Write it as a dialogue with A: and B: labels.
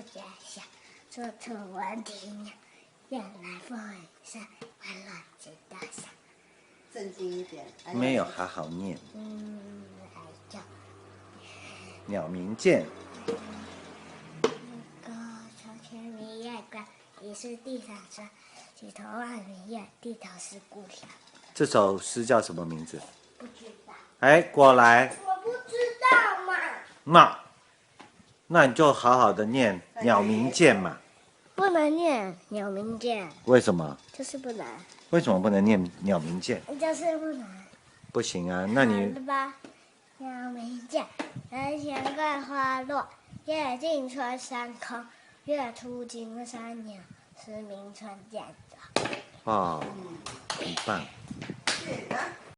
A: 家乡，处处闻啼鸟，雁来风雨声，万乱齐大响。
B: 正经一点。
C: 没有好好念。
A: 还叫
C: 鸟鸣涧。
A: 从前明月光，疑是地上霜。举头望明月，低头思故乡。
C: 这首诗叫什么名字？
A: 不知道。
C: 哎，过来。
A: 我不知道
C: 嘛。那你就好好的念鸟鸣涧嘛。
A: 不能念鸟鸣涧。
C: 为什么？
A: 就是不能。
C: 为什么不能念鸟鸣涧？
A: 就是不能。
C: 不行啊，那你。
A: 好了吧，鸟鸣涧，人闲桂花落，夜静春山空。月出惊山鸟，时鸣春涧草。
C: 哦，很棒。
B: 对的。